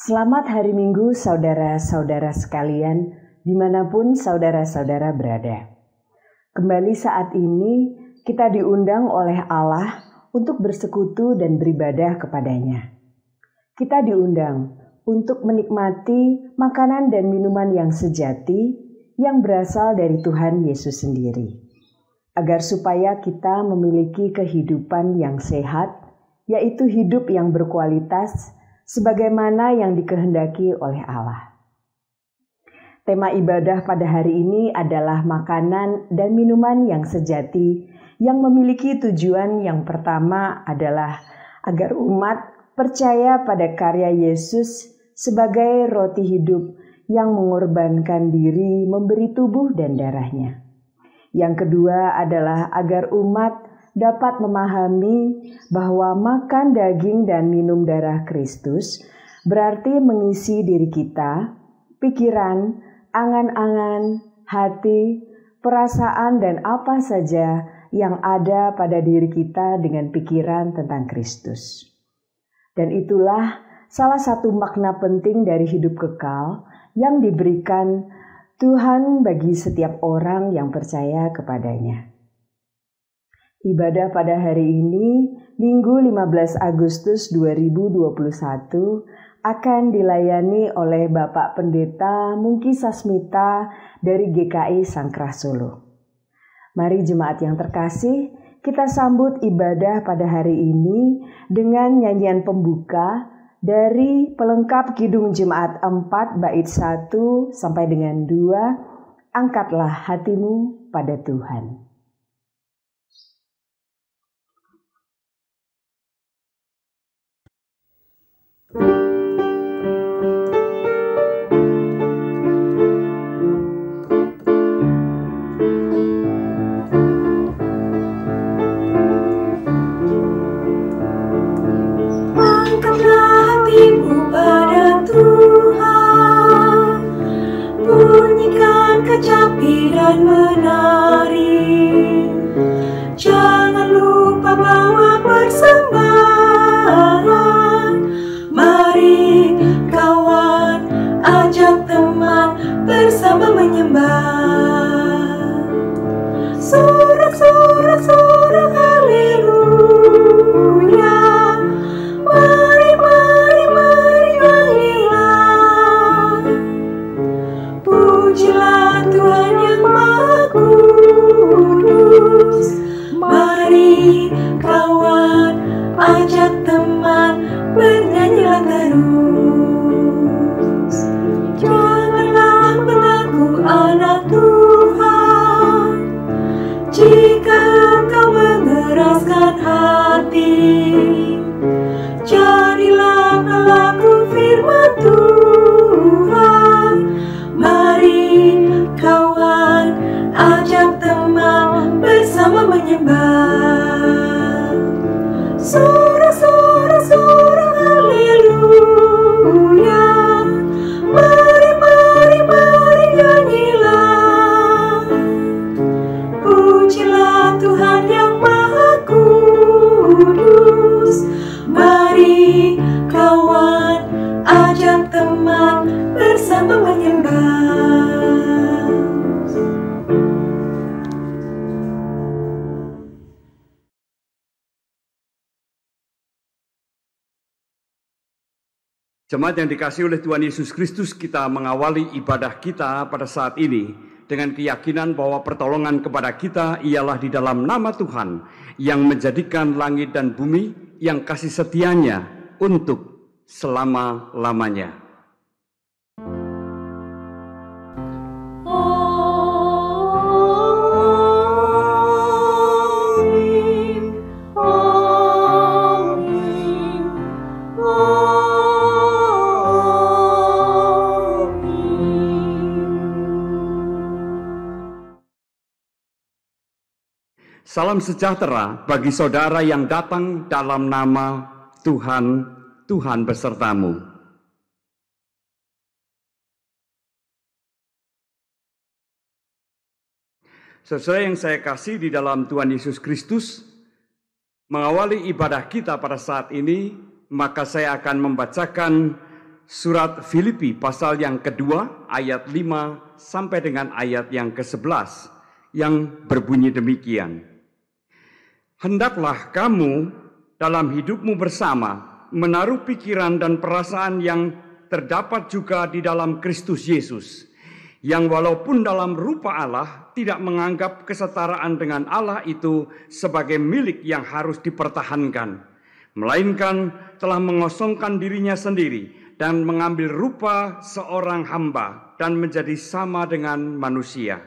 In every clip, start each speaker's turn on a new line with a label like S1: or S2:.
S1: Selamat hari Minggu saudara-saudara sekalian, dimanapun saudara-saudara berada. Kembali saat ini kita diundang oleh Allah untuk bersekutu dan beribadah kepadanya. Kita diundang untuk menikmati makanan dan minuman yang sejati yang berasal dari Tuhan Yesus sendiri. Agar supaya kita memiliki kehidupan yang sehat, yaitu hidup yang berkualitas, sebagaimana yang dikehendaki oleh Allah. Tema ibadah pada hari ini adalah makanan dan minuman yang sejati, yang memiliki tujuan yang pertama adalah agar umat percaya pada karya Yesus sebagai roti hidup yang mengorbankan diri memberi tubuh dan darahnya. Yang kedua adalah agar umat dapat memahami bahwa makan daging dan minum darah Kristus berarti mengisi diri kita, pikiran, angan-angan, hati, perasaan, dan apa saja yang ada pada diri kita dengan pikiran tentang Kristus. Dan itulah salah satu makna penting dari hidup kekal yang diberikan Tuhan bagi setiap orang yang percaya kepadanya. Ibadah pada hari ini, Minggu 15 Agustus 2021, akan dilayani oleh Bapak Pendeta Mungki Sasmita dari GKI Sangkrah Solo. Mari jemaat yang terkasih, kita sambut ibadah pada hari ini dengan nyanyian pembuka dari pelengkap Kidung Jemaat 4 bait 1 sampai dengan 2, Angkatlah hatimu pada Tuhan.
S2: Kecapi dan menari, jangan lupa bawa persembahan. Mari kawan, ajak teman bersama menyembah. Sorak-sorak haleluya. Mari nyanyilah. Pujilah Tuhan yang Maha Kudus. Mari kawan, ajak teman bernyanyilah terus. Janganlah mengaku anak Tuhan jika engkau mengeraskan hati. Jadilah pelaku firman Tuhan. Mari kawan, ajak teman bersama menyembah. Sorak-sorak haleluya. Mari nyanyilah. Pujilah Tuhan yang Maha Kudus. Mari kawan, ajak teman bersama menyembah.
S3: Jemaat yang dikasihi oleh Tuhan Yesus Kristus, kita mengawali ibadah kita pada saat ini dengan keyakinan bahwa pertolongan kepada kita ialah di dalam nama Tuhan yang menjadikan langit dan bumi, yang kasih setianya untuk selama-lamanya. Salam sejahtera bagi saudara yang datang dalam nama Tuhan, Tuhan besertamu. Saudara yang saya kasih di dalam Tuhan Yesus Kristus, mengawali ibadah kita pada saat ini, maka saya akan membacakan surat Filipi pasal yang kedua ayat 5 sampai dengan ayat yang ke-11 yang berbunyi demikian. Hendaklah kamu dalam hidupmu bersama menaruh pikiran dan perasaan yang terdapat juga di dalam Kristus Yesus, yang walaupun dalam rupa Allah tidak menganggap kesetaraan dengan Allah itu sebagai milik yang harus dipertahankan, melainkan telah mengosongkan dirinya sendiri dan mengambil rupa seorang hamba dan menjadi sama dengan manusia.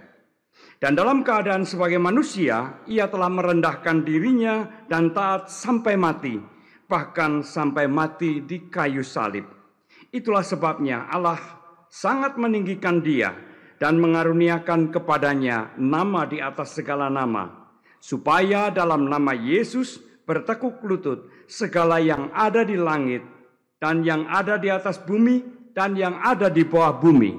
S3: Dan dalam keadaan sebagai manusia, ia telah merendahkan dirinya dan taat sampai mati, bahkan sampai mati di kayu salib. Itulah sebabnya Allah sangat meninggikan dia dan mengaruniakan kepadanya nama di atas segala nama, supaya dalam nama Yesus bertekuk lutut segala yang ada di langit dan yang ada di atas bumi dan yang ada di bawah bumi,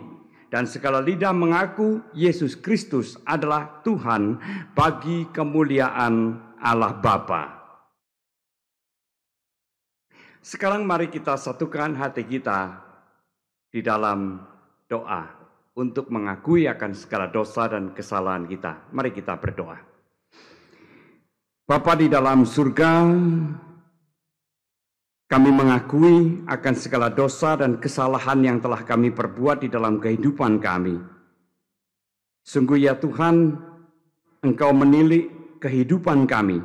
S3: dan segala lidah mengaku Yesus Kristus adalah Tuhan bagi kemuliaan Allah Bapa. Sekarang mari kita satukan hati kita di dalam doa untuk mengakui akan segala dosa dan kesalahan kita. Mari kita berdoa. Bapa di dalam surga, kami mengakui akan segala dosa dan kesalahan yang telah kami perbuat di dalam kehidupan kami. Sungguh ya Tuhan, Engkau menilik kehidupan kami.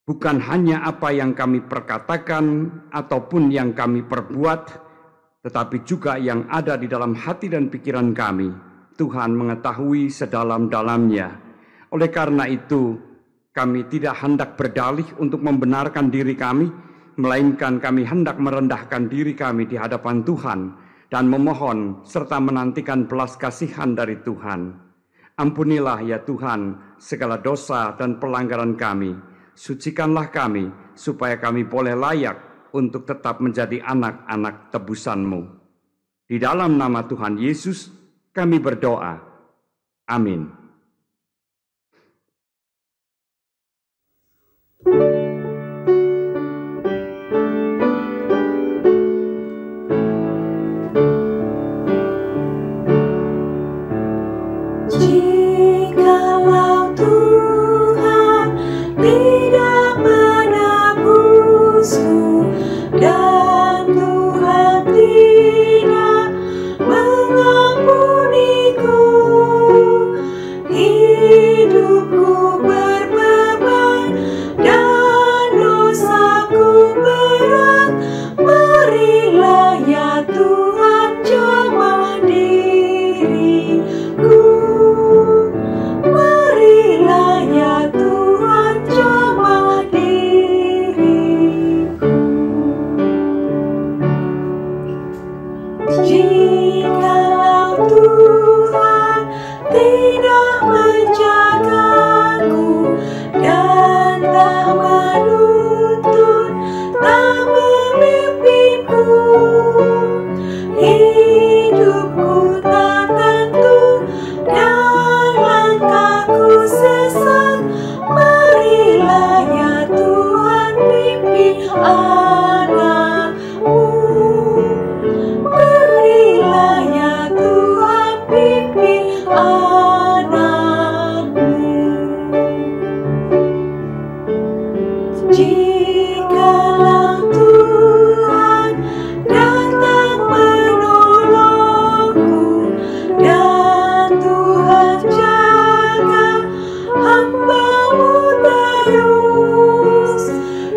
S3: Bukan hanya apa yang kami perkatakan ataupun yang kami perbuat, tetapi juga yang ada di dalam hati dan pikiran kami. Tuhan mengetahui sedalam-dalamnya. Oleh karena itu, kami tidak hendak berdalih untuk membenarkan diri kami, melainkan kami hendak merendahkan diri kami di hadapan Tuhan dan memohon serta menantikan belas kasihan dari Tuhan. Ampunilah ya Tuhan segala dosa dan pelanggaran kami. Sucikanlah kami supaya kami boleh layak untuk tetap menjadi anak-anak tebusan-Mu. Di dalam nama Tuhan Yesus kami berdoa. Amin.
S2: Jikalau Tuhan tidak menebusku dan Tuhan tidak mengampuniku, hidupku berbeban dan dosaku berat. Marilah ya Tuhan jamah diriku. Marilah ya Tuhan jamah diriku. Jikalau Tuhan tidak menjagaku dan tak menuntun, tak memimpinku, hidupku tak tentu dan langkahku sesat. Marilah ya Tuhan pimpin anakmu. Marilah ya Tuhan pimpin anakmu. Jikalau Tuhan datang menolongku dan Tuhan jaga hamba-Mu terus,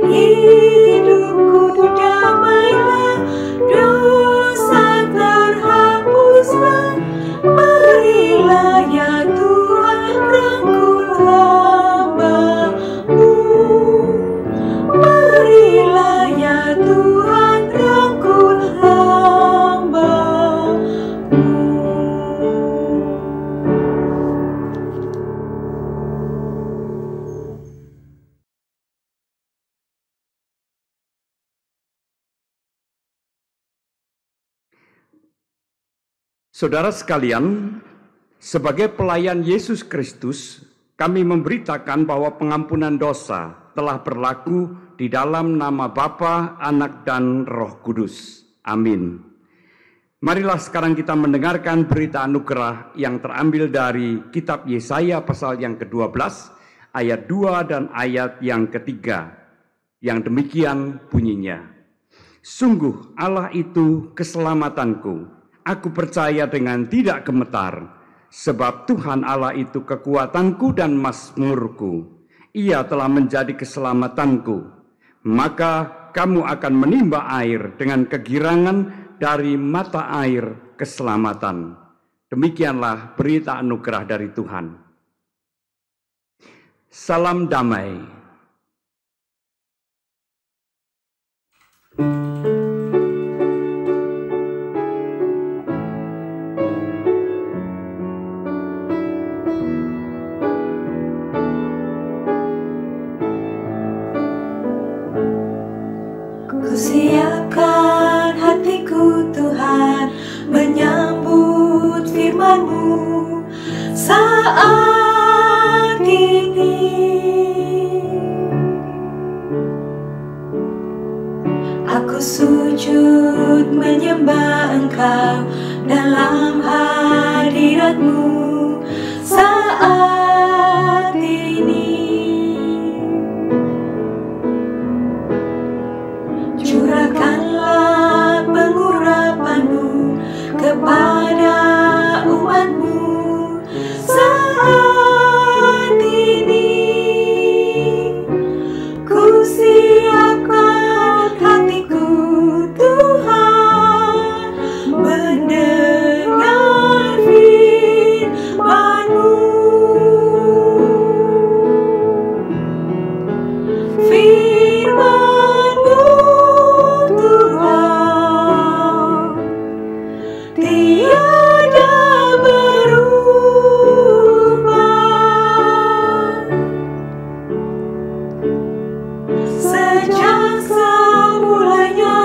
S2: hidupku damailah, dosa terhapuslah. Marilah ya Tuhan rangkul hamba-Mu. Marilah ya Tuhan rangkul hamba-Mu.
S3: Saudara sekalian, sebagai pelayan Yesus Kristus, kami memberitakan bahwa pengampunan dosa telah berlaku di dalam nama Bapa, Anak, dan Roh Kudus. Amin. Marilah sekarang kita mendengarkan berita anugerah yang terambil dari kitab Yesaya pasal yang ke-12, ayat 2 dan ayat yang ketiga. Yang demikian bunyinya. Sungguh Allah itu keselamatanku. Aku percaya dengan tidak gemetar, sebab Tuhan Allah itu kekuatanku dan mazmurku. Ia telah menjadi keselamatanku. Maka kamu akan menimba air dengan kegirangan dari mata air keselamatan. Demikianlah berita anugerah dari Tuhan. Salam damai.
S2: Kusiapkan hatiku Tuhan menyambut firman-Mu saat ini. Aku sujud menyembah Engkau dalam hadirat-Mu saat ini. Curahkanlah pengurapan-Mu kepada umat-Mu saat ini. Ku siapkan hatiku Tuhan mendengar firman-Mu. Firman-Mu Tuhan tiada berubah. Sejak semulanya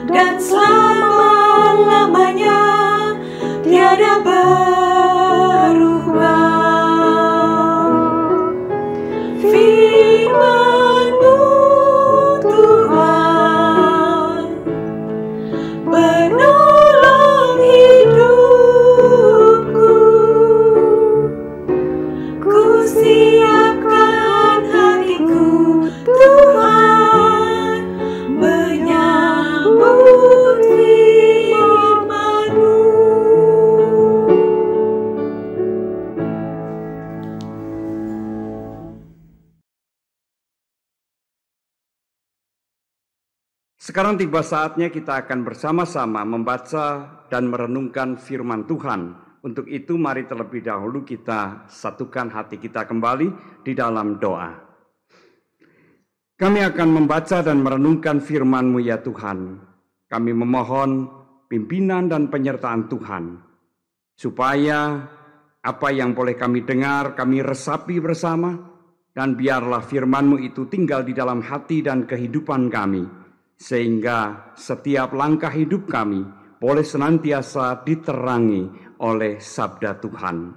S2: dan selama-lamanya tiada berubah. Firman-Mu Tuhan penolong hidupku. Ku siapkan hatiku Tuhan menyambut firman-Mu.
S3: Sekarang tiba saatnya kita akan bersama-sama membaca dan merenungkan firman Tuhan. Untuk itu mari terlebih dahulu kita satukan hati kita kembali di dalam doa. Kami akan membaca dan merenungkan firman-Mu ya Tuhan. Kami memohon pimpinan dan penyertaan Tuhan, supaya apa yang boleh kami dengar, kami resapi bersama, dan biarlah firman-Mu itu tinggal di dalam hati dan kehidupan kami, sehingga setiap langkah hidup kami boleh senantiasa diterangi oleh sabda Tuhan.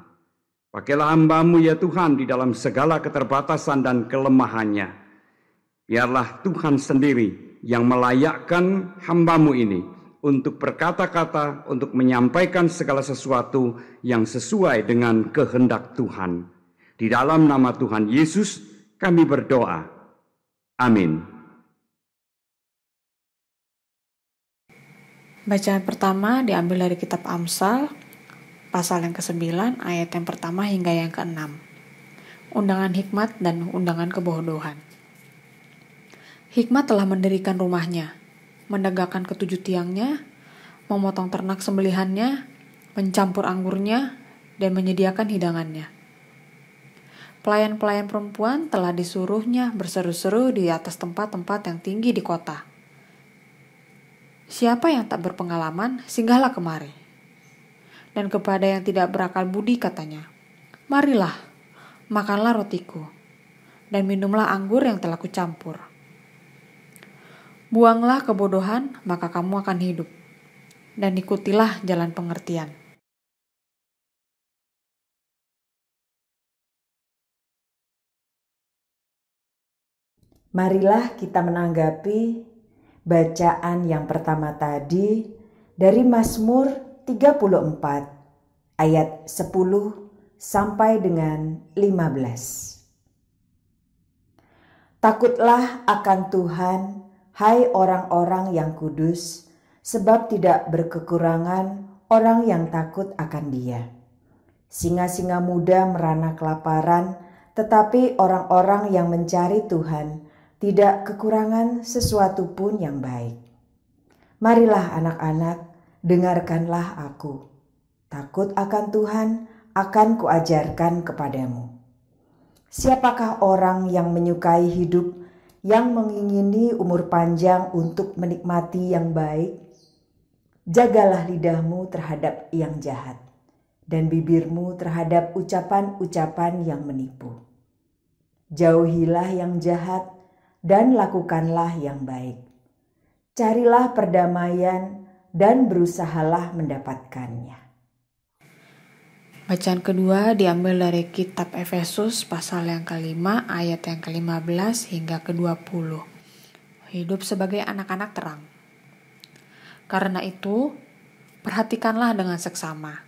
S3: Pakailah hamba-Mu ya Tuhan di dalam segala keterbatasan dan kelemahannya. Biarlah Tuhan sendiri yang melayakkan hamba-Mu ini untuk berkata-kata, untuk menyampaikan segala sesuatu yang sesuai dengan kehendak Tuhan. Di dalam nama Tuhan Yesus kami berdoa. Amin.
S4: Bacaan pertama diambil dari kitab Amsal, pasal yang ke-9, ayat yang pertama hingga yang ke-6. Undangan hikmat dan undangan kebodohan. Hikmat telah mendirikan rumahnya, menegakkan ketujuh tiangnya, memotong ternak sembelihannya, mencampur anggurnya, dan menyediakan hidangannya. Pelayan-pelayan perempuan telah disuruhnya berseru-seru di atas tempat-tempat yang tinggi di kota. Siapa yang tak berpengalaman, singgahlah kemari. Dan kepada yang tidak berakal budi katanya, marilah, makanlah rotiku, dan minumlah anggur yang telah kucampur. Buanglah kebodohan, maka kamu akan hidup, dan ikutilah jalan pengertian.
S1: Marilah kita menanggapi Bacaan yang pertama tadi dari Mazmur 34 ayat 10 sampai dengan 15. Takutlah akan Tuhan, hai orang-orang yang kudus, sebab tidak berkekurangan orang yang takut akan Dia. Singa-singa muda merana kelaparan, tetapi orang-orang yang mencari Tuhan tidak kekurangan sesuatu pun yang baik. Marilah anak-anak, dengarkanlah aku. Takut akan Tuhan akan kuajarkan kepadamu. Siapakah orang yang menyukai hidup, yang mengingini umur panjang untuk menikmati yang baik? Jagalah lidahmu terhadap yang jahat, dan bibirmu terhadap ucapan-ucapan yang menipu. Jauhilah yang jahat, dan lakukanlah yang baik. Carilah perdamaian, dan berusahalah mendapatkannya.
S4: Bacaan kedua diambil dari kitab Efesus pasal yang kelima ayat yang ke-15 hingga ke-20. Hidup sebagai anak-anak terang. Karena itu, perhatikanlah dengan seksama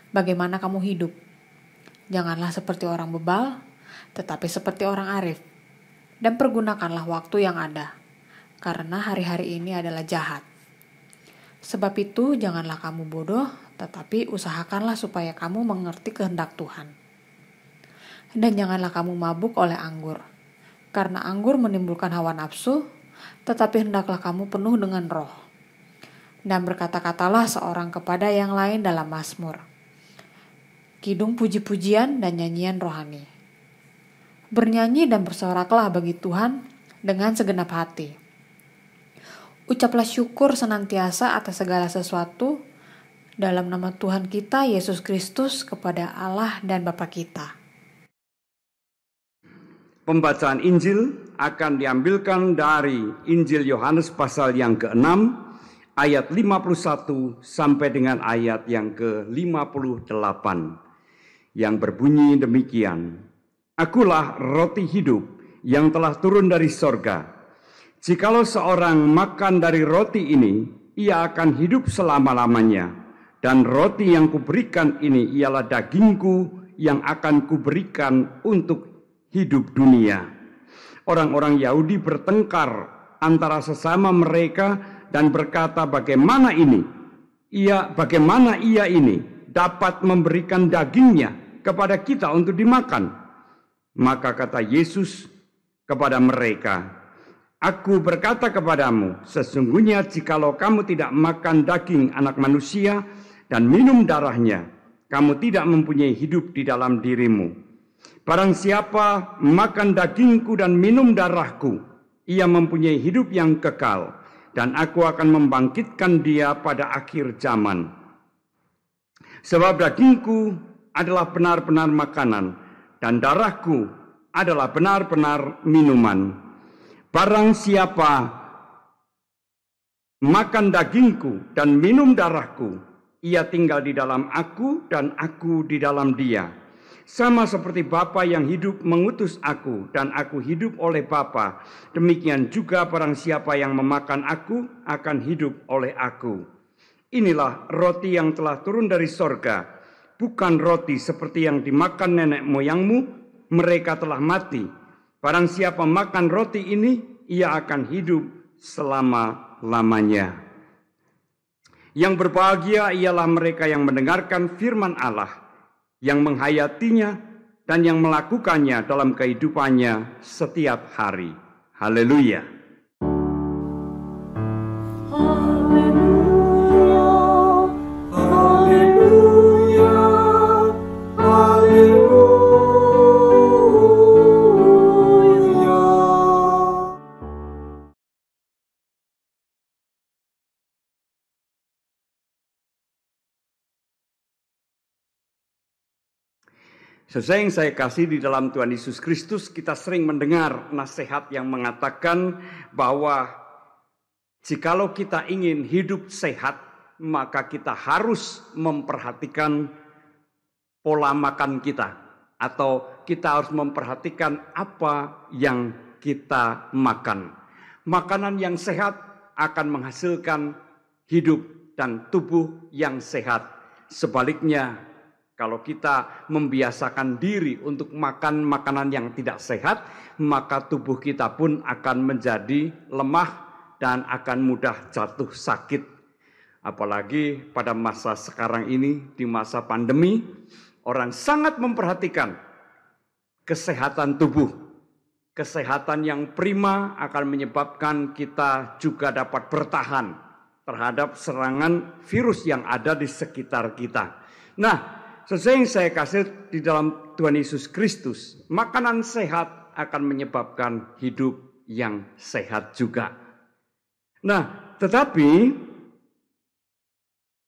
S4: bagaimana kamu hidup. Janganlah seperti orang bebal, tetapi seperti orang arif. Dan pergunakanlah waktu yang ada, karena hari-hari ini adalah jahat. Sebab itu janganlah kamu bodoh, tetapi usahakanlah supaya kamu mengerti kehendak Tuhan. Dan janganlah kamu mabuk oleh anggur, karena anggur menimbulkan hawa nafsu, tetapi hendaklah kamu penuh dengan roh. Dan berkata-katalah seorang kepada yang lain dalam Mazmur, kidung puji-pujian dan nyanyian rohani. Bernyanyi dan bersoraklah bagi Tuhan dengan segenap hati. Ucaplah syukur senantiasa atas segala sesuatu dalam nama Tuhan kita Yesus Kristus kepada Allah dan Bapa kita.
S3: Pembacaan Injil akan diambilkan dari Injil Yohanes pasal yang ke-6 ayat 51 sampai dengan ayat yang ke-58 yang berbunyi demikian. Akulah roti hidup yang telah turun dari sorga. Jikalau seorang makan dari roti ini, ia akan hidup selama-lamanya. Dan roti yang kuberikan ini ialah dagingku yang akan kuberikan untuk hidup dunia. Orang-orang Yahudi bertengkar antara sesama mereka dan berkata, bagaimana ia ini dapat memberikan dagingnya kepada kita untuk dimakan? Maka kata Yesus kepada mereka, aku berkata kepadamu, sesungguhnya jikalau kamu tidak makan daging anak manusia dan minum darahnya, kamu tidak mempunyai hidup di dalam dirimu. Barang siapa makan dagingku dan minum darahku, ia mempunyai hidup yang kekal, dan aku akan membangkitkan dia pada akhir zaman. Sebab dagingku adalah benar-benar makanan, dan darahku adalah benar-benar minuman. Barang siapa makan dagingku dan minum darahku, ia tinggal di dalam aku dan aku di dalam dia. Sama seperti Bapa yang hidup mengutus aku dan aku hidup oleh Bapa, demikian juga barang siapa yang memakan aku akan hidup oleh aku. Inilah roti yang telah turun dari sorga, bukan roti seperti yang dimakan nenek moyangmu, mereka telah mati. Barang siapa makan roti ini, ia akan hidup selama-lamanya. Yang berbahagia ialah mereka yang mendengarkan firman Allah, yang menghayatinya, dan yang melakukannya dalam kehidupannya setiap hari. Haleluya. Saudara yang saya kasih di dalam Tuhan Yesus Kristus, kita sering mendengar nasihat yang mengatakan bahwa jikalau kita ingin hidup sehat, maka kita harus memperhatikan pola makan kita, atau kita harus memperhatikan apa yang kita makan. Makanan yang sehat akan menghasilkan hidup dan tubuh yang sehat. Sebaliknya, kalau kita membiasakan diri untuk makan makanan yang tidak sehat, maka tubuh kita pun akan menjadi lemah dan akan mudah jatuh sakit. Apalagi pada masa sekarang ini, di masa pandemi, orang sangat memperhatikan kesehatan tubuh. Kesehatan yang prima akan menyebabkan kita juga dapat bertahan terhadap serangan virus yang ada di sekitar kita. Nah, sesuai yang saya kasih di dalam Tuhan Yesus Kristus, makanan sehat akan menyebabkan hidup yang sehat juga. Nah, tetapi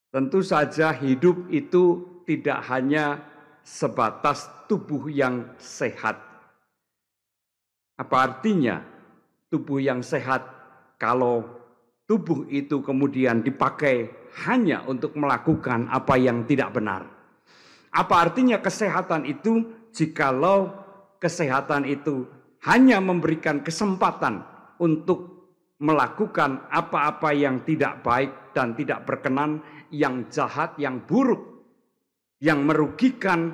S3: tentu saja hidup itu tidak hanya sebatas tubuh yang sehat. Apa artinya tubuh yang sehat kalau tubuh itu kemudian dipakai hanya untuk melakukan apa yang tidak benar? Apa artinya kesehatan itu jikalau kesehatan itu hanya memberikan kesempatan untuk melakukan apa-apa yang tidak baik dan tidak berkenan, yang jahat, yang buruk, yang merugikan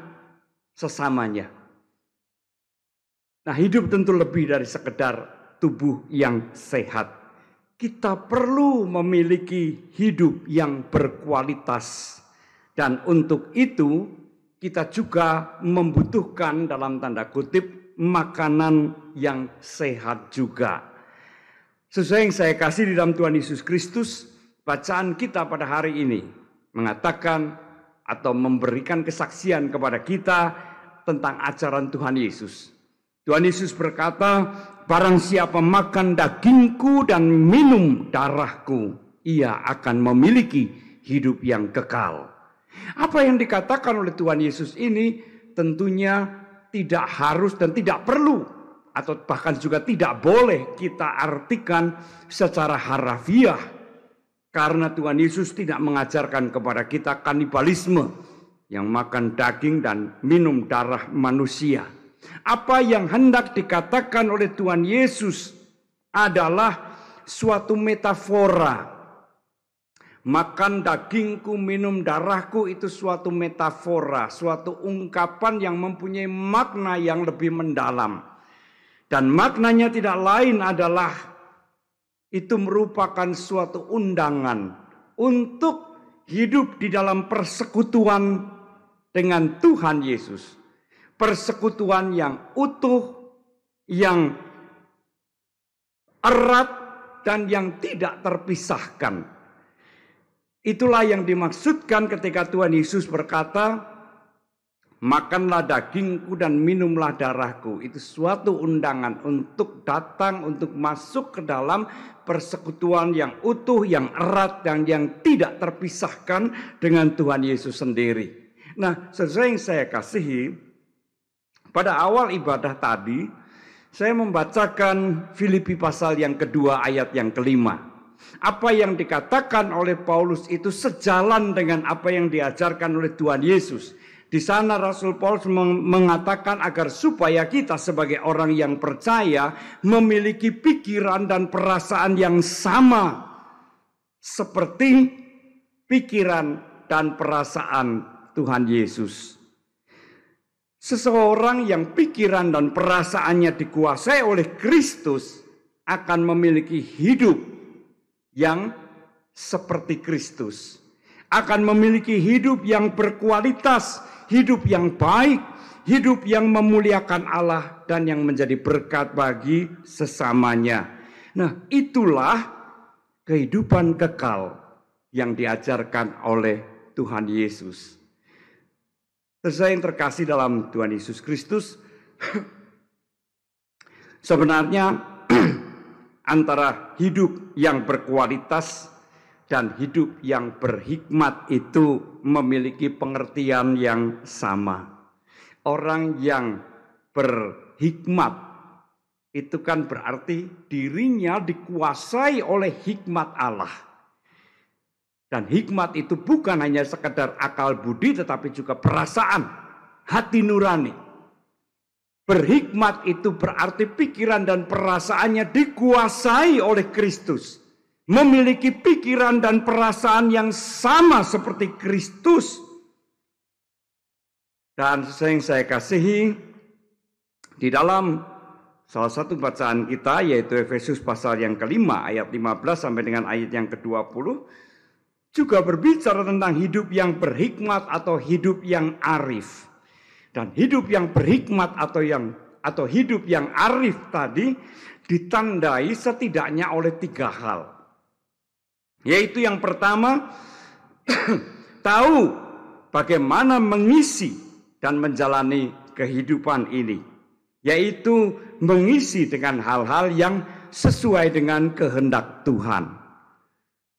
S3: sesamanya? Nah, hidup tentu lebih dari sekedar tubuh yang sehat. Kita perlu memiliki hidup yang berkualitas. Dan untuk itu kita juga membutuhkan dalam tanda kutip makanan yang sehat juga. Sesuai yang saya kasih di dalam Tuhan Yesus Kristus, bacaan kita pada hari ini mengatakan atau memberikan kesaksian kepada kita tentang ajaran Tuhan Yesus. Tuhan Yesus berkata, barang siapa makan dagingku dan minum darahku, ia akan memiliki hidup yang kekal. Apa yang dikatakan oleh Tuhan Yesus ini tentunya tidak harus dan tidak perlu, atau bahkan juga tidak boleh kita artikan secara harafiah. Karena Tuhan Yesus tidak mengajarkan kepada kita kanibalisme, yang makan daging dan minum darah manusia. Apa yang hendak dikatakan oleh Tuhan Yesus adalah suatu metafora. Makan dagingku, minum darahku itu suatu metafora, suatu ungkapan yang mempunyai makna yang lebih mendalam. Dan maknanya tidak lain adalah itu merupakan suatu undangan untuk hidup di dalam persekutuan dengan Tuhan Yesus. Persekutuan yang utuh, yang erat, dan yang tidak terpisahkan. Itulah yang dimaksudkan ketika Tuhan Yesus berkata, makanlah dagingku dan minumlah darahku. Itu suatu undangan untuk datang, untuk masuk ke dalam persekutuan yang utuh, yang erat, dan yang tidak terpisahkan dengan Tuhan Yesus sendiri. Nah, sesuai yang saya kasihi, pada awal ibadah tadi, saya membacakan Filipi pasal yang kedua ayat yang kelima. Apa yang dikatakan oleh Paulus itu sejalan dengan apa yang diajarkan oleh Tuhan Yesus. Di sana Rasul Paulus mengatakan agar supaya kita sebagai orang yang percaya memiliki pikiran dan perasaan yang sama seperti pikiran dan perasaan Tuhan Yesus. Seseorang yang pikiran dan perasaannya dikuasai oleh Kristus akan memiliki hidup yang seperti Kristus. Akan memiliki hidup yang berkualitas, hidup yang baik, hidup yang memuliakan Allah dan yang menjadi berkat bagi sesamanya. Nah, itulah kehidupan kekal yang diajarkan oleh Tuhan Yesus. Sesuai yang terkasih dalam Tuhan Yesus Kristus, sebenarnya antara hidup yang berkualitas dan hidup yang berhikmat itu memiliki pengertian yang sama. Orang yang berhikmat itu kan berarti dirinya dikuasai oleh hikmat Allah. Dan hikmat itu bukan hanya sekedar akal budi tetapi juga perasaan, hati nurani. Berhikmat itu berarti pikiran dan perasaannya dikuasai oleh Kristus. memiliki pikiran dan perasaan yang sama seperti Kristus. Dan yang saya kasihi, di dalam salah satu bacaan kita, yaitu Efesus pasal yang kelima ayat 15 sampai dengan ayat yang ke-20, juga berbicara tentang hidup yang berhikmat atau hidup yang arif. Dan hidup yang berhikmat atau hidup yang arif tadi ditandai setidaknya oleh 3 hal. Yaitu yang pertama, tahu bagaimana mengisi dan menjalani kehidupan ini. Yaitu mengisi dengan hal-hal yang sesuai dengan kehendak Tuhan.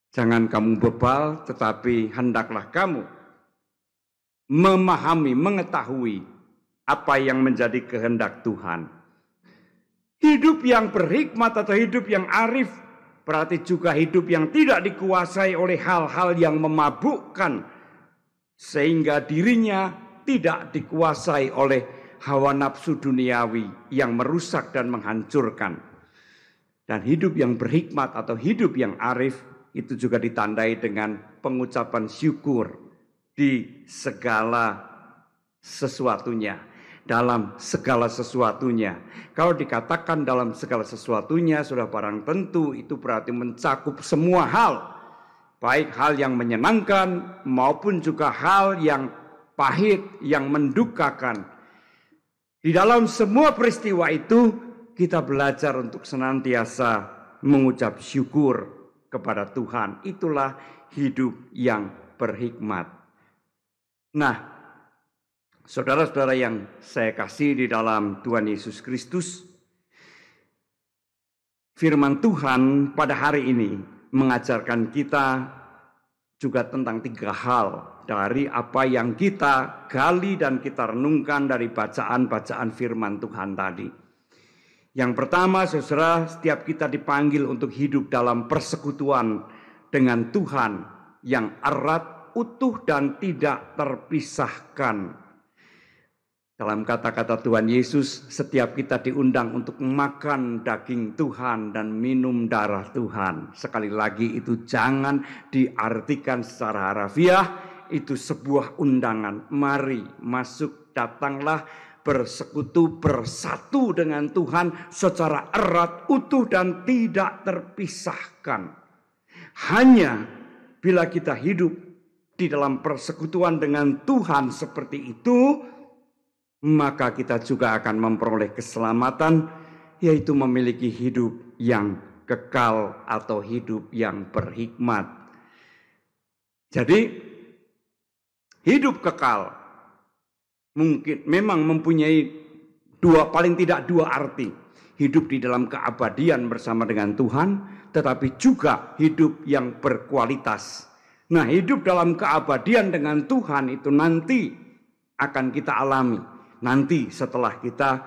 S3: Jangan kamu bebal, tetapi hendaklah kamu memahami, mengetahui apa yang menjadi kehendak Tuhan. Hidup yang berhikmat atau hidup yang arif berarti juga hidup yang tidak dikuasai oleh hal-hal yang memabukkan, sehingga dirinya tidak dikuasai oleh hawa nafsu duniawi yang merusak dan menghancurkan. Dan hidup yang berhikmat atau hidup yang arif itu juga ditandai dengan pengucapan syukur di segala sesuatunya, dalam segala sesuatunya. Kalau dikatakan dalam segala sesuatunya, sudah barang tentu itu berarti mencakup semua hal, baik hal yang menyenangkan maupun juga hal yang pahit, yang mendukakan. Di dalam semua peristiwa itu kita belajar untuk senantiasa mengucap syukur kepada Tuhan. Itulah hidup yang berhikmat. Nah, saudara-saudara yang saya kasih di dalam Tuhan Yesus Kristus, firman Tuhan pada hari ini mengajarkan kita juga tentang 3 hal dari apa yang kita gali dan kita renungkan dari bacaan-bacaan firman Tuhan tadi. Yang pertama, saudara, setiap kita dipanggil untuk hidup dalam persekutuan dengan Tuhan yang erat, utuh, dan tidak terpisahkan. Dalam kata-kata Tuhan Yesus, setiap kita diundang untuk makan daging Tuhan dan minum darah Tuhan. Sekali lagi, itu jangan diartikan secara harafiah, itu sebuah undangan. Mari masuk, datanglah, bersekutu, bersatu dengan Tuhan secara erat, utuh, dan tidak terpisahkan. Hanya bila kita hidup di dalam persekutuan dengan Tuhan seperti itu, maka kita juga akan memperoleh keselamatan, yaitu memiliki hidup yang kekal atau hidup yang berhikmat. Jadi, hidup kekal mungkin memang mempunyai paling tidak dua arti. Hidup di dalam keabadian bersama dengan Tuhan, tetapi juga hidup yang berkualitas. Nah, hidup dalam keabadian dengan Tuhan itu nanti akan kita alami. Nanti setelah kita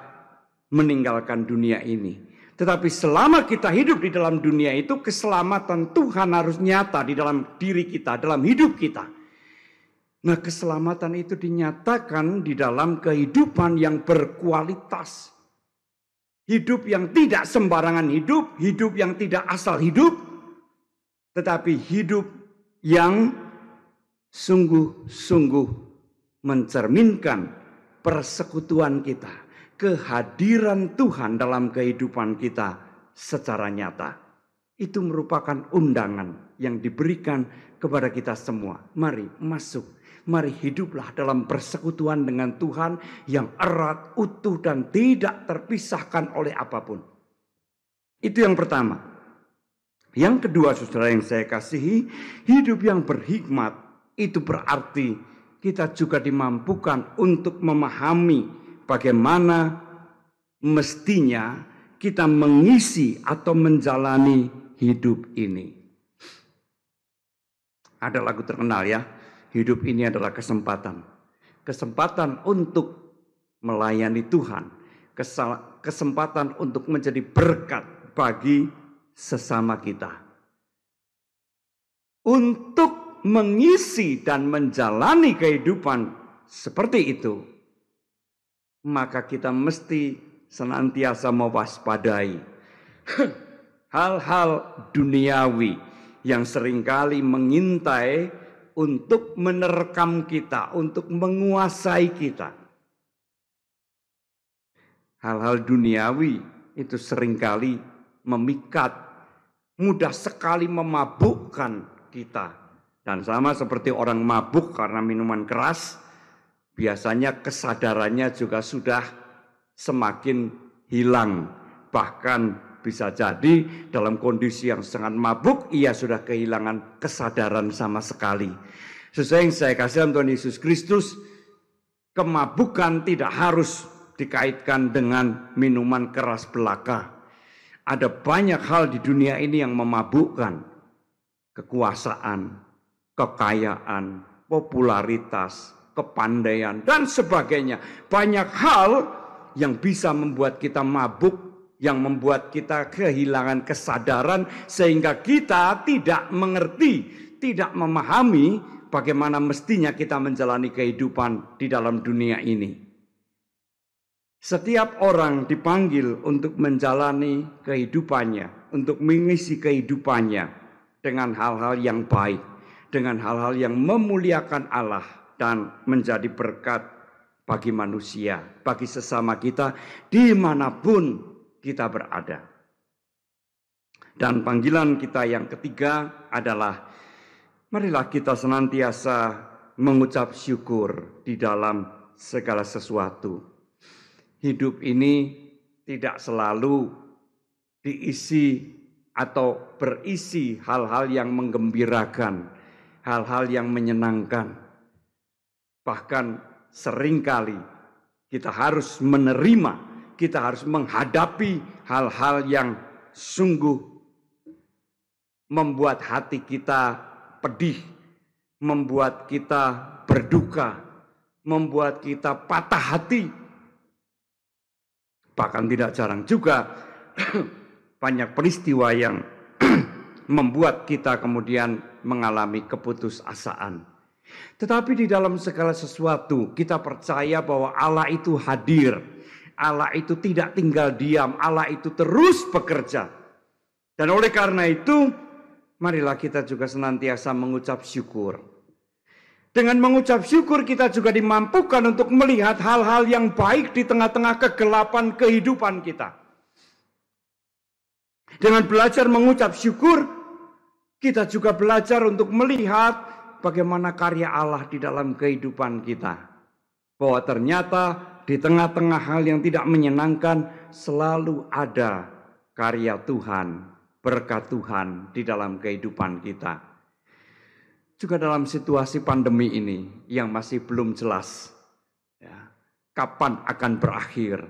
S3: meninggalkan dunia ini. Tetapi selama kita hidup di dalam dunia itu, keselamatan Tuhan harus nyata di dalam diri kita, dalam hidup kita. Nah, keselamatan itu dinyatakan di dalam kehidupan yang berkualitas. Hidup yang tidak sembarangan hidup, hidup yang tidak asal hidup, tetapi hidup yang sungguh-sungguh mencerminkan persekutuan kita, kehadiran Tuhan dalam kehidupan kita secara nyata. Itu merupakan undangan yang diberikan kepada kita semua. Mari masuk. Mari hiduplah dalam persekutuan dengan Tuhan yang erat, utuh, dan tidak terpisahkan oleh apapun. Itu yang pertama. Yang kedua, saudara yang saya kasihi, hidup yang berhikmat itu berarti kita juga dimampukan untuk memahami bagaimana mestinya kita mengisi atau menjalani hidup ini. Ada lagu terkenal ya. Hidup ini adalah kesempatan. Kesempatan untuk melayani Tuhan. Kesempatan untuk menjadi berkat bagi sesama kita. Untuk mengisi dan menjalani kehidupan seperti itu, maka kita mesti senantiasa mewaspadai hal-hal duniawi yang seringkali mengintai untuk menerkam kita, untuk menguasai kita. Hal-hal duniawi itu seringkali memikat, mudah sekali memabukkan kita. Dan sama seperti orang mabuk karena minuman keras, biasanya kesadarannya juga sudah semakin hilang. Bahkan bisa jadi dalam kondisi yang sangat mabuk, ia sudah kehilangan kesadaran sama sekali. Sesuai yang saya kasih dalam Tuhan Yesus Kristus, kemabukan tidak harus dikaitkan dengan minuman keras belaka. Ada banyak hal di dunia ini yang memabukkan. Kekuasaan, kekayaan, popularitas, kepandaian, dan sebagainya. Banyak hal yang bisa membuat kita mabuk, yang membuat kita kehilangan kesadaran sehingga kita tidak mengerti, tidak memahami bagaimana mestinya kita menjalani kehidupan di dalam dunia ini. Setiap orang dipanggil untuk menjalani kehidupannya, untuk mengisi kehidupannya dengan hal-hal yang baik, dengan hal-hal yang memuliakan Allah dan menjadi berkat bagi manusia, bagi sesama kita dimanapun kita berada. Dan panggilan kita yang ketiga adalah marilah kita senantiasa mengucap syukur di dalam segala sesuatu. Hidup ini tidak selalu diisi atau berisi hal-hal yang menggembirakan, hal-hal yang menyenangkan. Bahkan seringkali kita harus menerima, kita harus menghadapi hal-hal yang sungguh membuat hati kita pedih, membuat kita berduka, membuat kita patah hati. Bahkan tidak jarang juga banyak peristiwa yang membuat kita kemudian mengalami keputusasaan. Tetapi di dalam segala sesuatu kita percaya bahwa Allah itu hadir. Allah itu tidak tinggal diam, Allah itu terus bekerja. Dan oleh karena itu, marilah kita juga senantiasa mengucap syukur. Dengan mengucap syukur kita juga dimampukan untuk melihat hal-hal yang baik di tengah-tengah kegelapan kehidupan kita. Dengan belajar mengucap syukur, kita juga belajar untuk melihat bagaimana karya Allah di dalam kehidupan kita. Bahwa ternyata di tengah-tengah hal yang tidak menyenangkan selalu ada karya Tuhan, berkat Tuhan di dalam kehidupan kita. Juga dalam situasi pandemi ini yang masih belum jelas ya, kapan akan berakhir.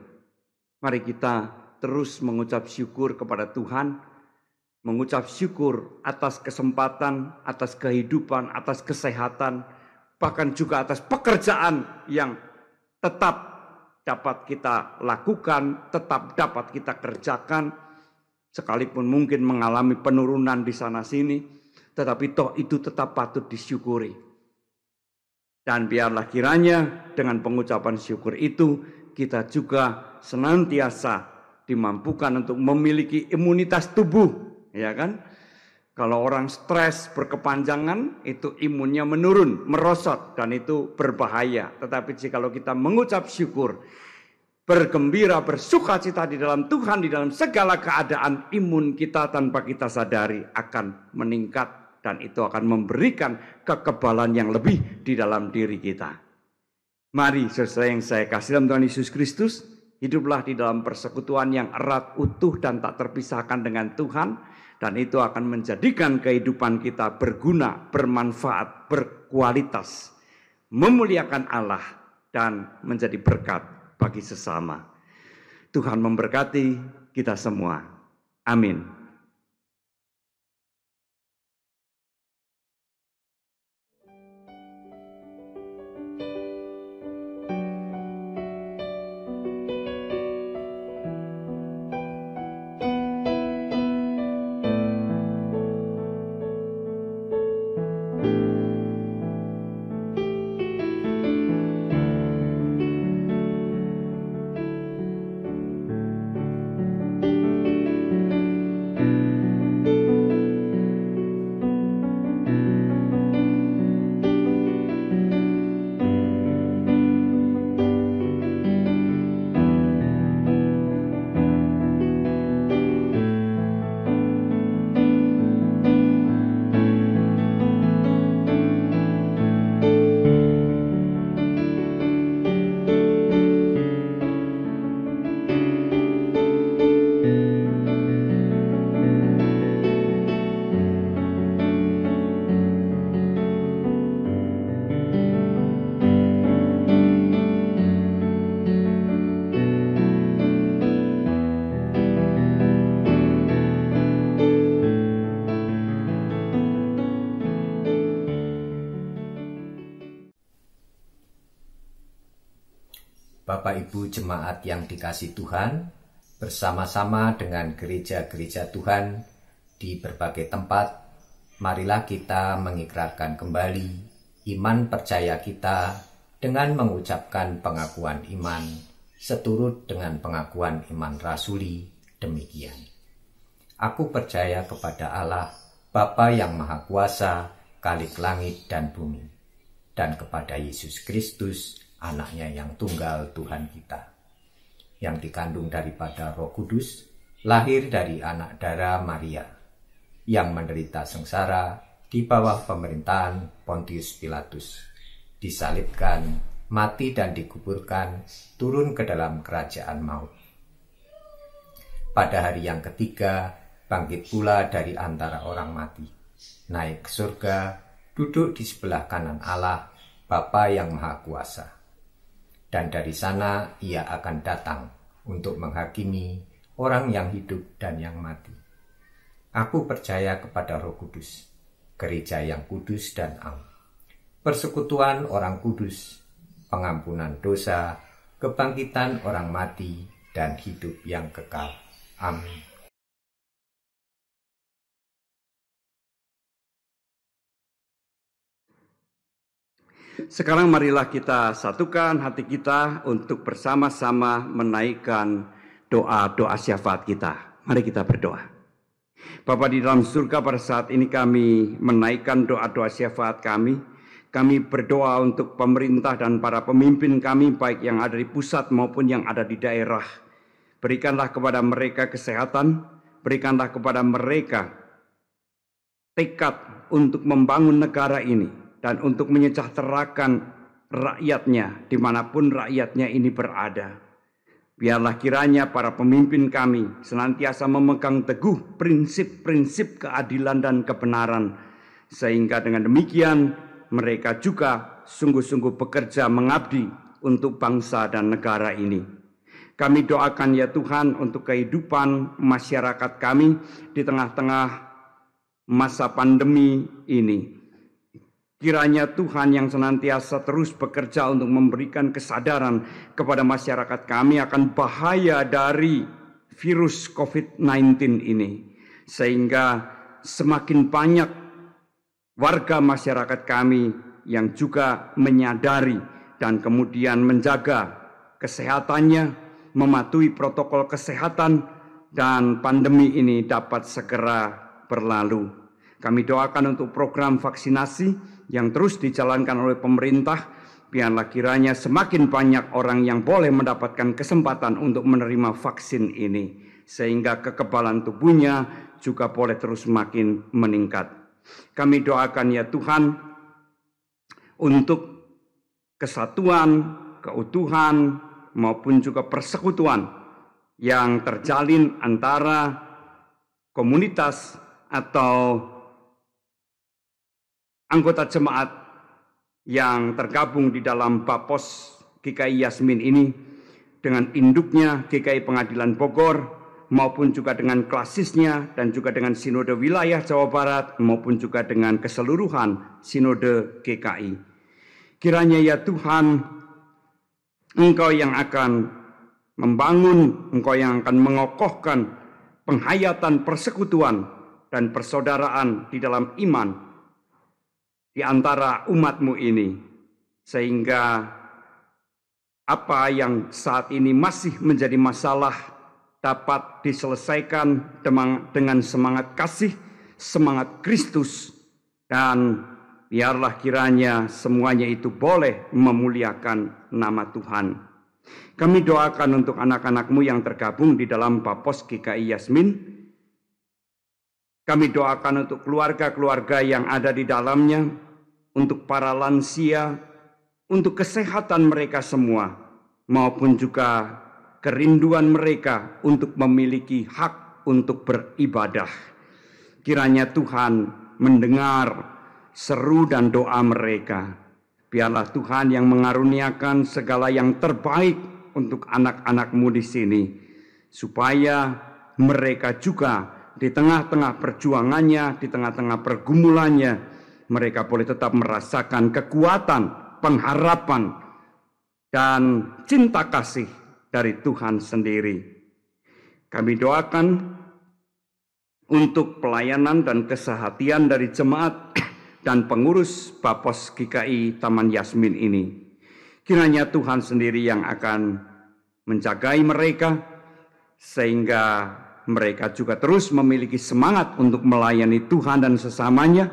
S3: Mari kita terus mengucap syukur kepada Tuhan, mengucap syukur atas kesempatan, atas kehidupan, atas kesehatan, bahkan juga atas pekerjaan yang tetap dapat kita lakukan, tetap dapat kita kerjakan, sekalipun mungkin mengalami penurunan di sana-sini, tetapi toh itu tetap patut disyukuri. Dan biarlah kiranya dengan pengucapan syukur itu, kita juga senantiasa dimampukan untuk memiliki imunitas tubuh, ya kan? Kalau orang stres berkepanjangan, itu imunnya menurun, merosot, dan itu berbahaya. Tetapi jikalau kita mengucap syukur, bergembira, bersukacita di dalam Tuhan, di dalam segala keadaan, imun kita tanpa kita sadari akan meningkat. Dan itu akan memberikan kekebalan yang lebih di dalam diri kita. Mari saudara yang saya kasih dalam Tuhan Yesus Kristus, hiduplah di dalam persekutuan yang erat, utuh, dan tak terpisahkan dengan Tuhan. Dan itu akan menjadikan kehidupan kita berguna, bermanfaat, berkualitas, memuliakan Allah, dan menjadi berkat bagi sesama. Tuhan memberkati kita semua. Amin.
S5: Bapak Ibu jemaat yang dikasihi Tuhan, bersama-sama dengan gereja-gereja Tuhan di berbagai tempat, marilah kita mengikrarkan kembali iman percaya kita dengan mengucapkan pengakuan iman seturut dengan pengakuan iman rasuli demikian. Aku percaya kepada Allah, Bapa yang Maha Kuasa, Khalik langit dan bumi, dan kepada Yesus Kristus, Anaknya yang tunggal Tuhan kita, yang dikandung daripada Roh Kudus, lahir dari anak darah Maria, yang menderita sengsara di bawah pemerintahan Pontius Pilatus, disalibkan, mati dan dikuburkan, turun ke dalam kerajaan maut. Pada hari yang ketiga, bangkit pula dari antara orang mati, naik ke surga, duduk di sebelah kanan Allah, Bapa yang Maha Kuasa. Dan dari sana ia akan datang untuk menghakimi orang yang hidup dan yang mati. Aku percaya kepada Roh Kudus, gereja yang kudus dan am, persekutuan orang kudus, pengampunan dosa, kebangkitan orang mati, dan hidup yang kekal. Amin.
S3: Sekarang marilah kita satukan hati kita untuk bersama-sama menaikkan doa-doa syafaat kita. Mari kita berdoa. Bapa di dalam surga, pada saat ini kami menaikkan doa-doa syafaat kami. Kami berdoa untuk pemerintah dan para pemimpin kami, baik yang ada di pusat maupun yang ada di daerah. Berikanlah kepada mereka kesehatan, berikanlah kepada mereka tekad untuk membangun negara ini dan untuk menyejahterakan rakyatnya dimanapun rakyatnya ini berada. Biarlah kiranya para pemimpin kami senantiasa memegang teguh prinsip-prinsip keadilan dan kebenaran, sehingga dengan demikian mereka juga sungguh-sungguh bekerja mengabdi untuk bangsa dan negara ini. Kami doakan ya Tuhan untuk kehidupan masyarakat kami di tengah-tengah masa pandemi ini. Kiranya Tuhan yang senantiasa terus bekerja untuk memberikan kesadaran kepada masyarakat kami akan bahaya dari virus COVID-19 ini. Sehingga semakin banyak warga masyarakat kami yang juga menyadari dan kemudian menjaga kesehatannya, mematuhi protokol kesehatan, dan pandemi ini dapat segera berlalu. Kami doakan untuk program vaksinasi yang terus dijalankan oleh pemerintah. Biarlah kiranya semakin banyak orang yang boleh mendapatkan kesempatan untuk menerima vaksin ini, sehingga kekebalan tubuhnya juga boleh terus semakin meningkat. Kami doakan ya Tuhan untuk kesatuan, keutuhan, maupun juga persekutuan yang terjalin antara komunitas atau anggota jemaat yang tergabung di dalam Bapos GKI Yasmin ini dengan induknya GKI Pengadilan Bogor maupun juga dengan klasisnya dan juga dengan Sinode Wilayah Jawa Barat maupun juga dengan keseluruhan Sinode GKI. Kiranya ya Tuhan, Engkau yang akan membangun, Engkau yang akan mengokohkan penghayatan persekutuan dan persaudaraan di dalam iman di antara umat-Mu ini, sehingga apa yang saat ini masih menjadi masalah dapat diselesaikan dengan semangat kasih, semangat Kristus, dan biarlah kiranya semuanya itu boleh memuliakan nama Tuhan. Kami doakan untuk anak-anak-Mu yang tergabung di dalam Bapos GKI Yasmin. Kami doakan untuk keluarga-keluarga yang ada di dalamnya, untuk para lansia, untuk kesehatan mereka semua, maupun juga kerinduan mereka untuk memiliki hak untuk beribadah. Kiranya Tuhan mendengar seru dan doa mereka. Biarlah Tuhan yang mengaruniakan segala yang terbaik untuk anak-anak-Mu di sini, supaya mereka juga di tengah-tengah perjuangannya, di tengah-tengah pergumulannya, mereka boleh tetap merasakan kekuatan, pengharapan, dan cinta kasih dari Tuhan sendiri. Kami doakan untuk pelayanan dan kesehatan dari jemaat dan pengurus Bapos GKI Taman Yasmin ini. Kiranya Tuhan sendiri yang akan menjagai mereka, sehingga mereka juga terus memiliki semangat untuk melayani Tuhan dan sesamanya.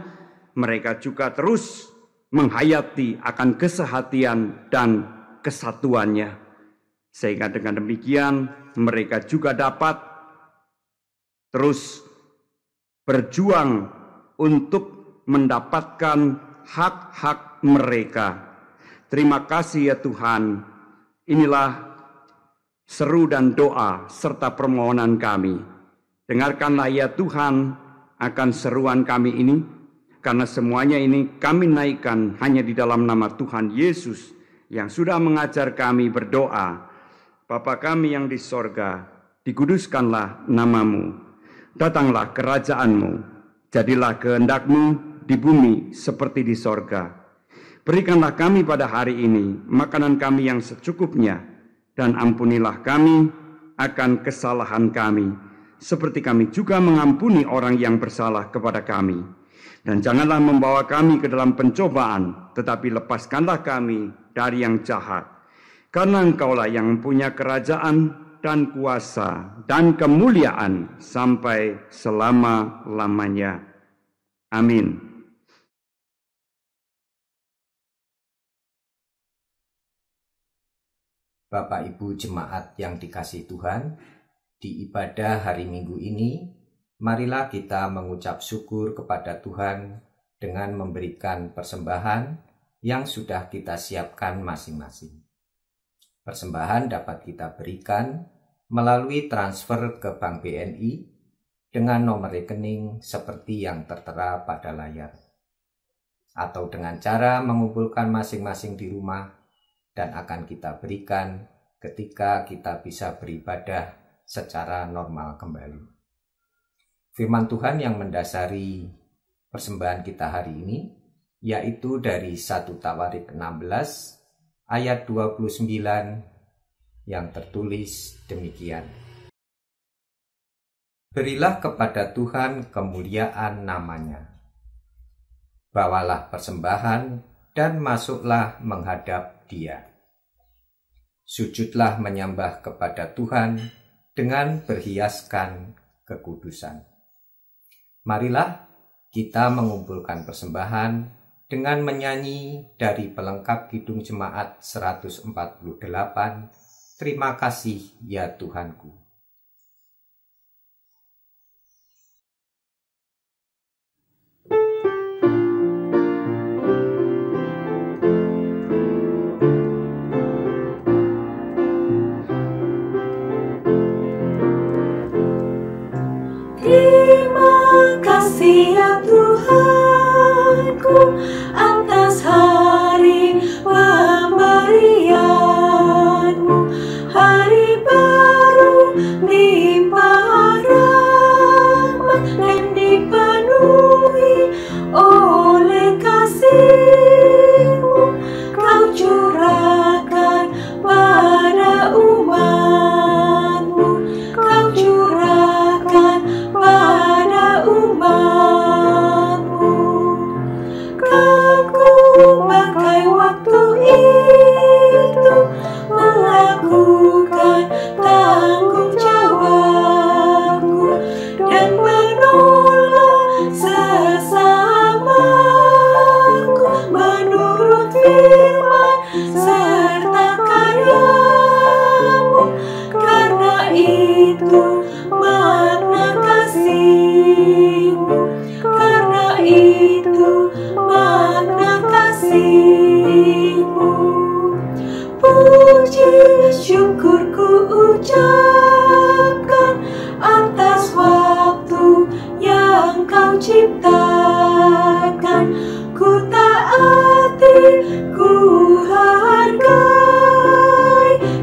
S3: Mereka juga terus menghayati akan kesehatan dan kesatuannya, sehingga dengan demikian mereka juga dapat terus berjuang untuk mendapatkan hak-hak mereka. Terima kasih ya Tuhan. Inilah seru dan doa serta permohonan kami. Dengarkanlah ya Tuhan akan seruan kami ini, karena semuanya ini kami naikkan hanya di dalam nama Tuhan Yesus yang sudah mengajar kami berdoa. Bapa kami yang di sorga, dikuduskanlah namamu. Datanglah kerajaan-Mu, jadilah kehendak-Mu di bumi seperti di sorga. Berikanlah kami pada hari ini makanan kami yang secukupnya, dan ampunilah kami akan kesalahan kami, seperti kami juga mengampuni orang yang bersalah kepada kami. Dan janganlah membawa kami ke dalam pencobaan, tetapi lepaskanlah kami dari yang jahat. Karena Engkaulah yang mempunyai kerajaan dan kuasa dan kemuliaan sampai selama-lamanya. Amin.
S5: Bapak Ibu jemaat yang dikasihi Tuhan, di ibadah hari Minggu ini, marilah kita mengucap syukur kepada Tuhan dengan memberikan persembahan yang sudah kita siapkan masing-masing. Persembahan dapat kita berikan melalui transfer ke Bank BNI dengan nomor rekening seperti yang tertera pada layar, atau dengan cara mengumpulkan masing-masing di rumah dan akan kita berikan ketika kita bisa beribadah secara normal kembali. Firman Tuhan yang mendasari persembahan kita hari ini yaitu dari 1 Tawarik 16 ayat 29 yang tertulis demikian. Berilah kepada Tuhan kemuliaan namanya. Bawalah persembahan dan masuklah menghadap Dia. Sujudlah menyembah kepada Tuhan dengan berhiaskan kekudusan. Marilah kita mengumpulkan persembahan dengan menyanyi dari pelengkap Kidung Jemaat 148, Terima kasih ya Tuhanku.
S2: Terima kasih ya Tuhanku atas hari pemberian-Mu, hari baru limpah rahmat dan dipenuhi oleh kasih-Mu. Kau curahkan pada umat-Mu, Kau curahkan pada umat-Mu. Kan ku pakai waktu itu melakukan tanggung jawabku dan menolong sesamaku menurut firman serta karya-Mu. Karena itu makna kasih-Mu, karena itu makna kasih-Mu. Puji syukur ku ucapkan atas waktu yang Kau ciptakan. Ku taati, ku hargai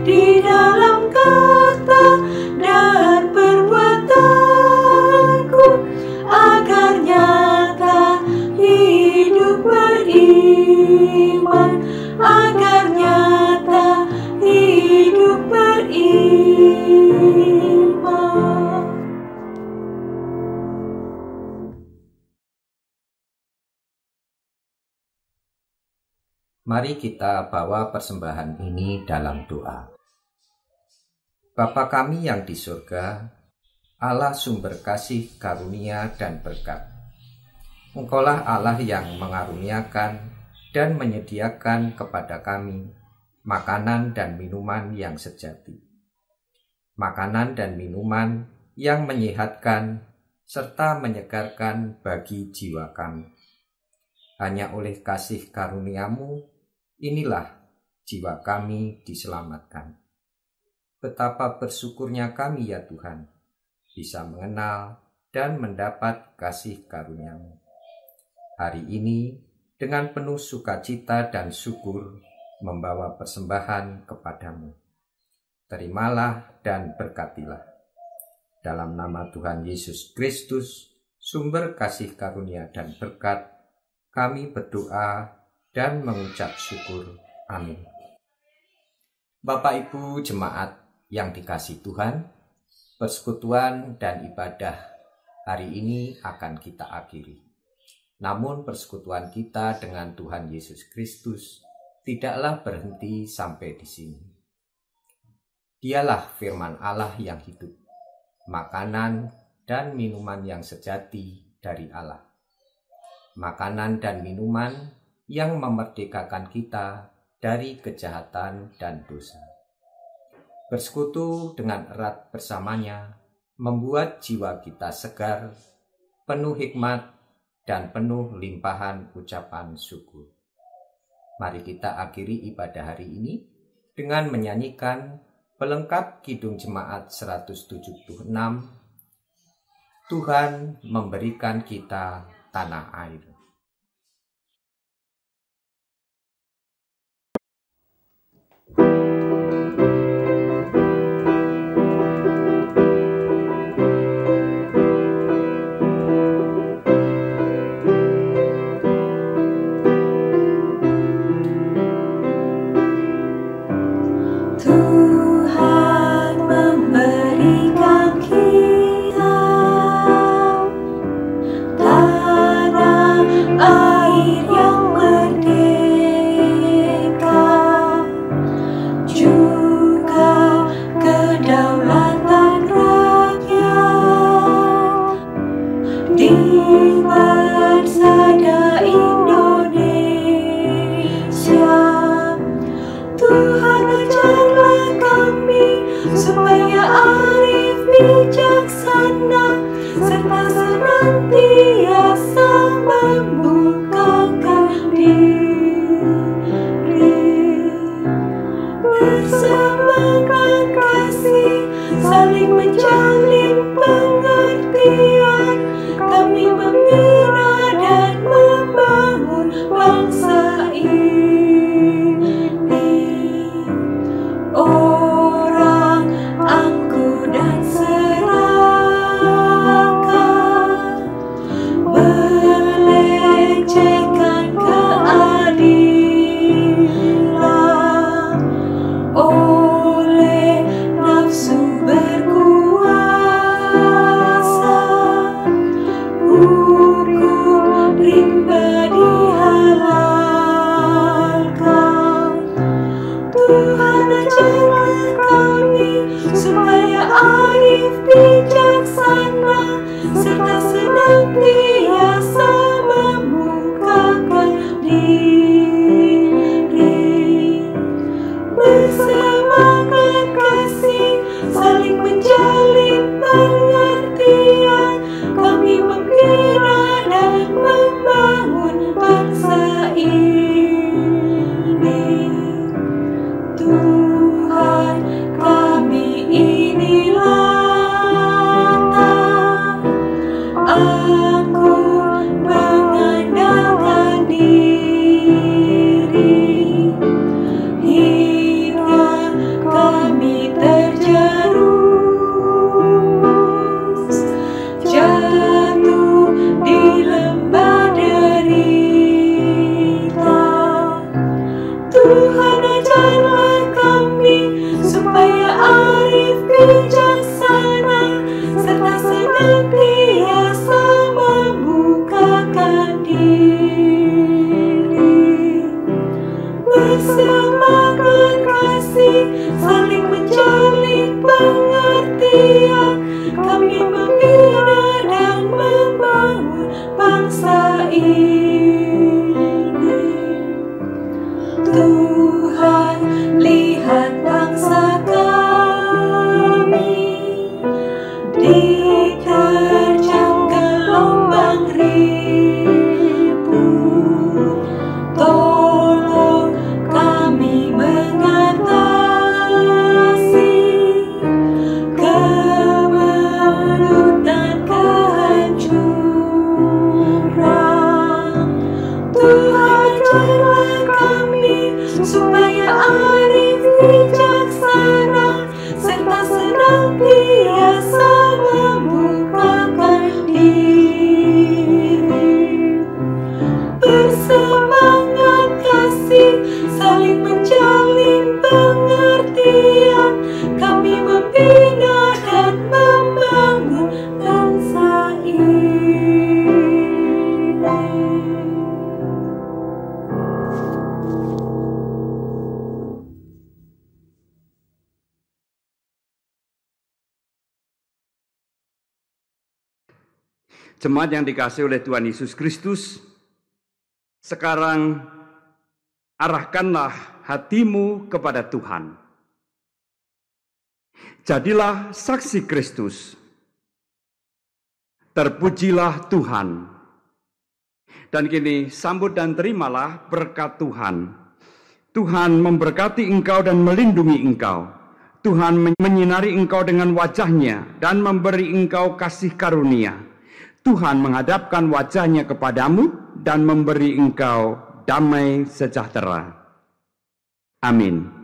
S2: di dalam kata dan perbuatanku, agar nyata hidup beriman, agar nyata
S5: Mari kita bawa persembahan ini dalam doa. Bapa kami yang di surga, Allah sumber kasih, karunia, dan berkat. Engkaulah Allah yang mengaruniakan dan menyediakan kepada kami makanan dan minuman yang sejati. Makanan dan minuman yang menyehatkan serta menyegarkan bagi jiwa kami. Hanya oleh kasih karunia-Mu, inilah jiwa kami diselamatkan. Betapa bersyukurnya kami ya Tuhan, bisa mengenal dan mendapat kasih karunia-Mu. Hari ini, dengan penuh sukacita dan syukur, membawa persembahan kepadamu. Terimalah dan berkatilah. Dalam nama Tuhan Yesus Kristus, sumber kasih karunia dan berkat, kami berdoa dan mengucap syukur. Amin. Bapak Ibu jemaat yang dikasihi Tuhan, persekutuan dan ibadah hari ini akan kita akhiri. Namun persekutuan kita dengan Tuhan Yesus Kristus tidaklah berhenti sampai di sini. Dialah firman Allah yang hidup, makanan dan minuman yang sejati dari Allah. Makanan dan minuman yang memerdekakan kita dari kejahatan dan dosa. Bersekutu dengan erat bersamanya membuat jiwa kita segar, penuh hikmat, dan penuh limpahan ucapan syukur. Mari kita akhiri ibadah hari ini dengan menyanyikan pelengkap Kidung Jemaat 176, Tuhan memberikan kita tanah air.
S2: Tuhan memberikan kita tanah air yang merdeka, juga kedaulatan rakyat di bersada Indonesia. Tuhan ajarlah kami supaya arif bijaksana serta senantiasa membukakan diri, bersemangat kasih, saling menjalin pengertian, kami membina dan membangun bangsa ini. Orang, angku dan serai
S3: Jemaat yang dikasihi oleh Tuhan Yesus Kristus, sekarang arahkanlah hatimu kepada Tuhan. Jadilah saksi Kristus. Terpujilah Tuhan. Dan kini sambut dan terimalah berkat Tuhan. Tuhan memberkati engkau dan melindungi engkau. Tuhan menyinari engkau dengan wajah-Nya dan memberi engkau kasih karunia. Tuhan menghadapkan wajah-Nya kepadamu dan memberi engkau damai sejahtera. Amin.